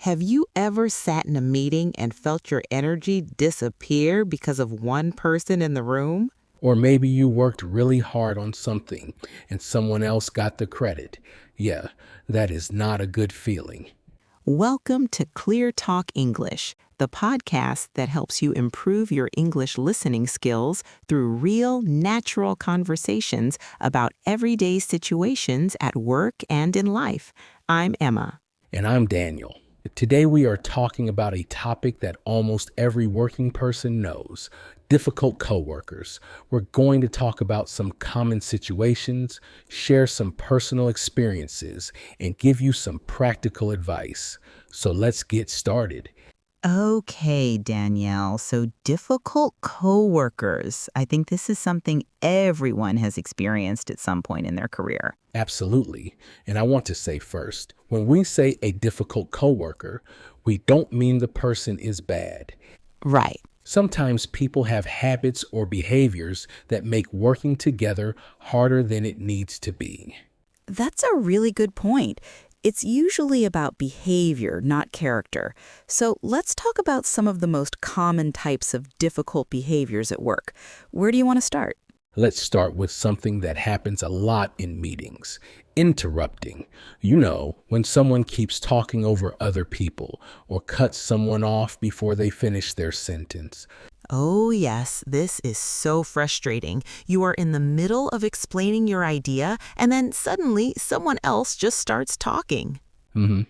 Have you ever sat in a meeting and felt your energy disappear because of one person in the room? Or maybe you worked really hard on something and someone else got the credit. Yeah, that is not a good feeling. Welcome to ClearTalk English, the podcast that helps you improve your English listening skills through real, natural conversations about everyday situations at work and in life. I'm Emma. And I'm Daniel. Today we are talking about a topic that almost every working person knows: difficult coworkers. We're going to talk about some common situations, share some personal experiences, and give you some practical advice. So let's get started. Okay, Danielle. So difficult coworkers. I think this is something everyone has experienced at some point in their career. Absolutely. And I want to say first, when we say a difficult coworker, we don't mean the person is bad. Right. Sometimes people have habits or behaviors that make working together harder than it needs to be. That's a really good point. It's usually about behavior, not character. So let's talk about some of the most common types of difficult behaviors at work. Where do you want to start? Let's start with something that happens a lot in meetings: interrupting. You know, when someone keeps talking over other people or cuts someone off before they finish their sentence. Oh, yes, this is so frustrating. You are in the middle of explaining your idea, and then suddenly someone else just starts talking. hmm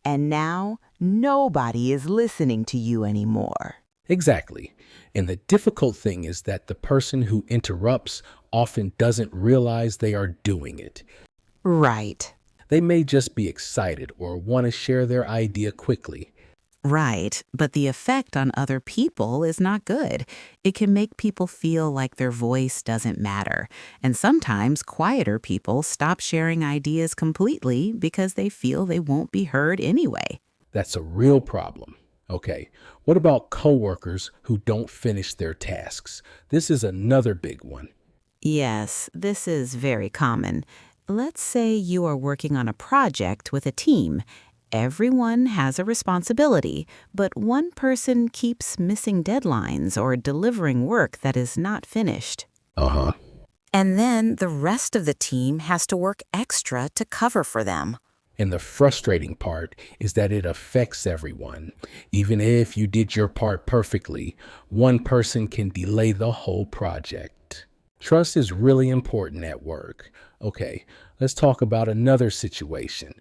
And now nobody is listening to you anymore. Exactly. And the difficult thing is that the person who interrupts often doesn't realize they are doing it. Right. They may just be excited or want to share their idea quickly. Right, but the effect on other people is not good. It can make people feel like their voice doesn't matter. And sometimes quieter people stop sharing ideas completely because they feel they won't be heard anyway. That's a real problem. Okay, what about coworkers who don't finish their tasks? This is another big one. Yes, this is very common. Let's say you are working on a project with a team. Everyone has a responsibility, but one person keeps missing deadlines or delivering work that is not finished. Uh-huh. And then the rest of the team has to work extra to cover for them. And the frustrating part is that it affects everyone. Even if you did your part perfectly, one person can delay the whole project. Trust is really important at work. Okay, let's talk about another situation: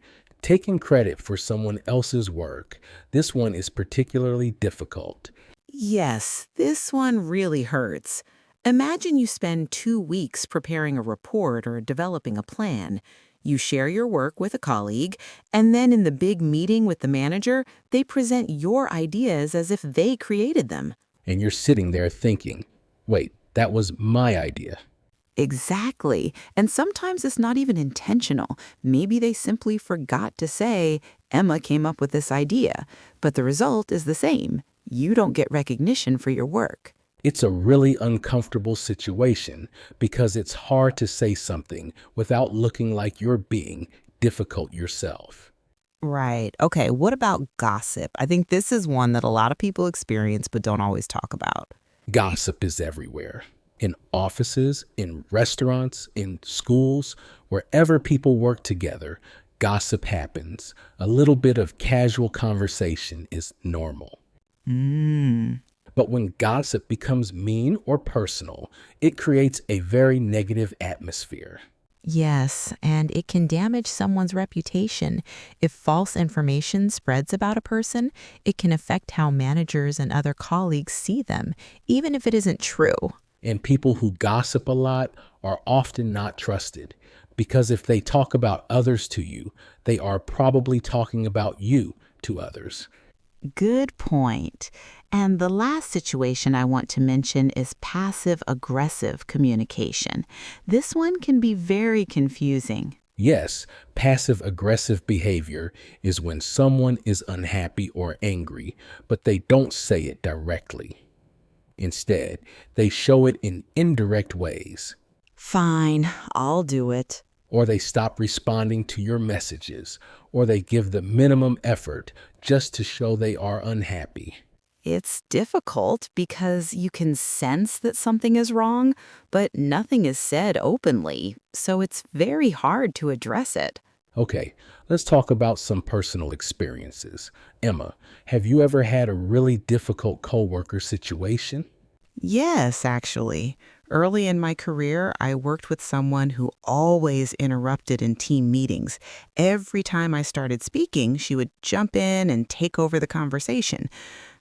taking credit for someone else's work. This one is particularly difficult. Yes, this one really hurts. Imagine you spend 2 weeks preparing a report or developing a plan. You share your work with a colleague, and then in the big meeting with the manager, they present your ideas as if they created them. And you're sitting there thinking, wait, that was my idea. Exactly. And sometimes it's not even intentional. Maybe they simply forgot to say, Emma came up with this idea. But the result is the same. You don't get recognition for your work. It's a really uncomfortable situation because it's hard to say something without looking like you're being difficult yourself. Right. Okay, what about gossip? I think this is one that a lot of people experience but don't always talk about. Gossip is everywhere. In offices, in restaurants, in schools, wherever people work together, gossip happens. A little bit of casual conversation is normal. But when gossip becomes mean or personal, it creates a very negative atmosphere. Yes, and it can damage someone's reputation. If false information spreads about a person, it can affect how managers and other colleagues see them, even if it isn't true. And people who gossip a lot are often not trusted, because if they talk about others to you, they are probably talking about you to others. Good point. And the last situation I want to mention is passive-aggressive communication. This one can be very confusing. Yes, passive aggressive behavior is when someone is unhappy or angry, but they don't say it directly. Instead, they show it in indirect ways, Fine, I'll do it. or they stop responding to your messages, or they give the minimum effort just to show they are unhappy. It's difficult because you can sense that something is wrong, but nothing is said openly, so it's very hard to address it. Okay, let's talk about some personal experiences. Emma, have you ever had a really difficult coworker situation? Yes, actually. Early in my career, I worked with someone who always interrupted in team meetings. Every time I started speaking, she would jump in and take over the conversation.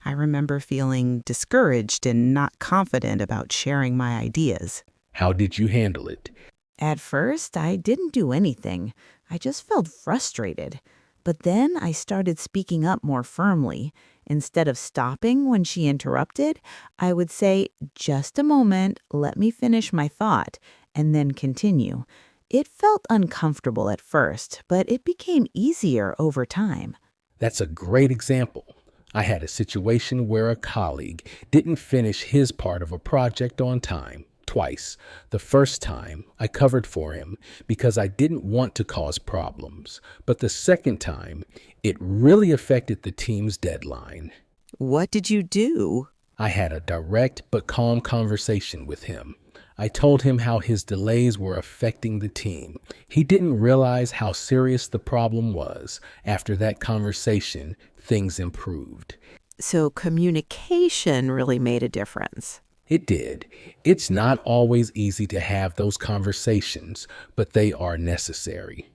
I remember feeling discouraged and not confident about sharing my ideas. How did you handle it? At first, I didn't do anything. I just felt frustrated. But then I started speaking up more firmly. Instead of stopping when she interrupted, I would say, "Just a moment, let me finish my thought," and then continue. It felt uncomfortable at first, but it became easier over time. That's a great example. I had a situation where a colleague didn't finish his part of a project on time. Twice. The first time, I covered for him because I didn't want to cause problems. But the second time, it really affected the team's deadline. What did you do? I had a direct but calm conversation with him. I told him how his delays were affecting the team. He didn't realize how serious the problem was. After that conversation, things improved. So communication really made a difference. It did. It's not always easy to have those conversations, but they are necessary.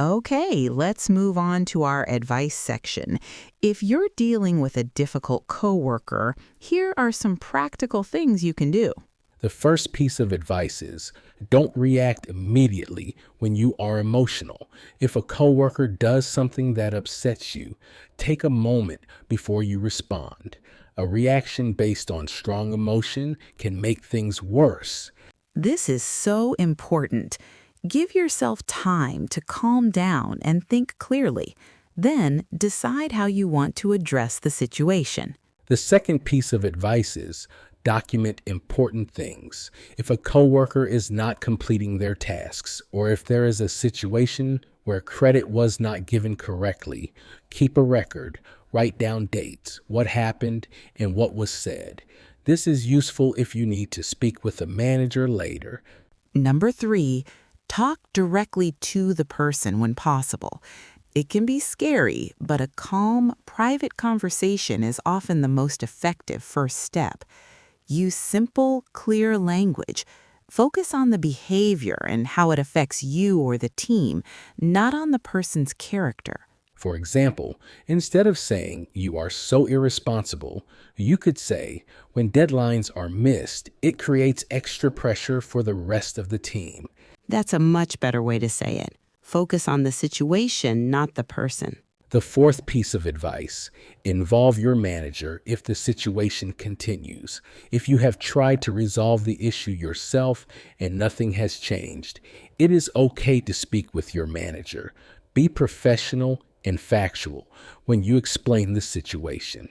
Okay, let's move on to our advice section. If you're dealing with a difficult coworker, here are some practical things you can do. The first piece of advice is don't react immediately when you are emotional. If a coworker does something that upsets you, take a moment before you respond. A reaction based on strong emotion can make things worse. This is so important. Give yourself time to calm down and think clearly. Then decide how you want to address the situation. The second piece of advice is document important things. If a coworker is not completing their tasks, or if there is a situation where credit was not given correctly, keep a record. Write down dates, what happened, and what was said. This is useful if you need to speak with a manager later. Number 3, talk directly to the person when possible. It can be scary, but a calm, private conversation is often the most effective first step. Use simple, clear language. Focus on the behavior and how it affects you or the team, not on the person's character. For example, instead of saying, "You are so irresponsible," you could say, "When deadlines are missed, it creates extra pressure for the rest of the team." That's a much better way to say it. Focus on the situation, not the person. The fourth piece of advice, involve your manager if the situation continues. If you have tried to resolve the issue yourself and nothing has changed, it is okay to speak with your manager. Be professional and factual when you explain the situation.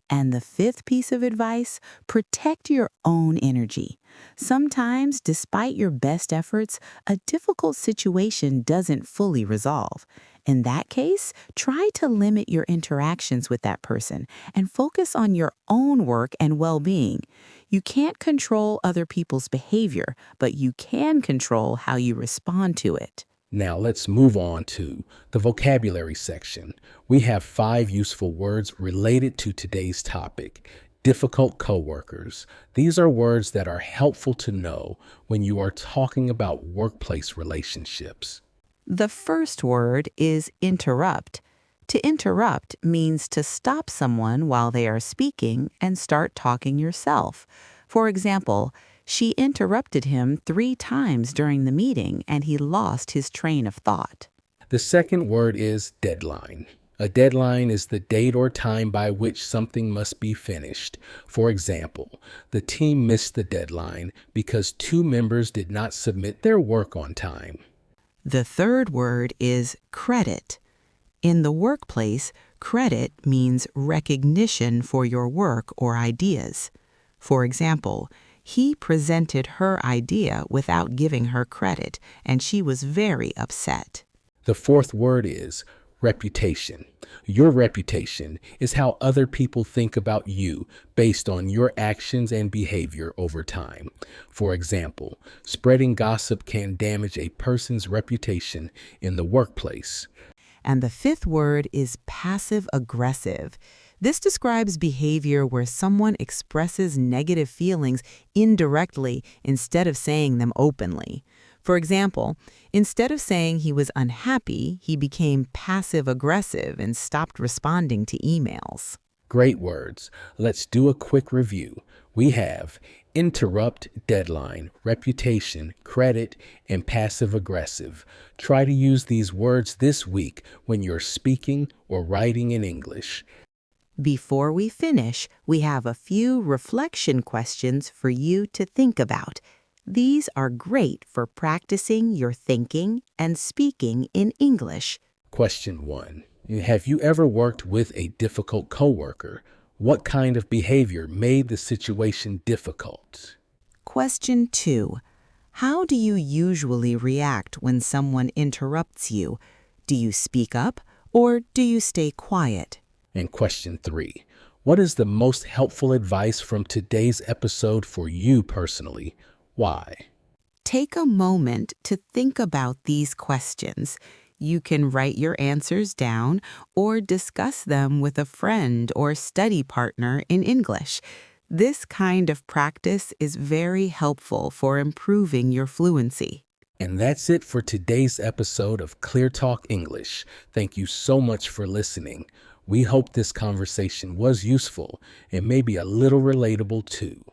And the fifth piece of advice, protect your own energy. Sometimes, despite your best efforts, a difficult situation doesn't fully resolve. In that case, try to limit your interactions with that person and focus on your own work and well-being. You can't control other people's behavior, but you can control how you respond to it. Now let's move on to the vocabulary section. We have 5 useful words related to today's topic, difficult coworkers. These are words that are helpful to know when you are talking about workplace relationships. The first word is interrupt. To interrupt means to stop someone while they are speaking and start talking yourself. For example, she interrupted him 3 times during the meeting and he lost his train of thought. The second word is deadline. A deadline is the date or time by which something must be finished. For example, the team missed the deadline because 2 members did not submit their work on time. The third word is credit. In the workplace, credit means recognition for your work or ideas. For example, he presented her idea without giving her credit, and she was very upset. The fourth word is Reputation. Your reputation is how other people think about you based on your actions and behavior over time. For example, spreading gossip can damage a person's reputation in the workplace. And the fifth word is passive-aggressive. This describes behavior where someone expresses negative feelings indirectly instead of saying them openly. For example, instead of saying he was unhappy, he became passive-aggressive and stopped responding to emails. Great words. Let's do a quick review. We have interrupt, deadline, reputation, credit, and passive-aggressive. Try to use these words this week when you're speaking or writing in English. Before we finish, we have a few reflection questions for you to think about. These are great for practicing your thinking and speaking in English. Question 1. Have you ever worked with a difficult coworker? What kind of behavior made the situation difficult? Question 2. How do you usually react when someone interrupts you? Do you speak up or do you stay quiet? And question 3. What is the most helpful advice from today's episode for you personally? Why? Take a moment to think about these questions. You can write your answers down or discuss them with a friend or study partner in English. This kind of practice is very helpful for improving your fluency. And that's it for today's episode of ClearTalk English. Thank you so much for listening. We hope this conversation was useful and maybe a little relatable too.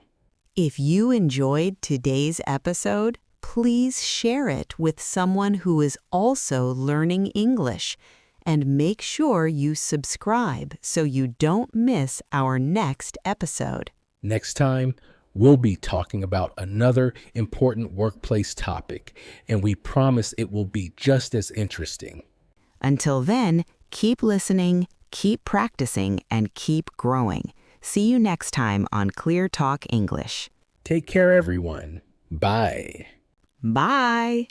If you enjoyed today's episode, please share it with someone who is also learning English. And make sure you subscribe so you don't miss our next episode. Next time, we'll be talking about another important workplace topic, and we promise it will be just as interesting. Until then, keep listening, keep practicing, and keep growing. See you next time on ClearTalk English. Take care, everyone. Bye. Bye.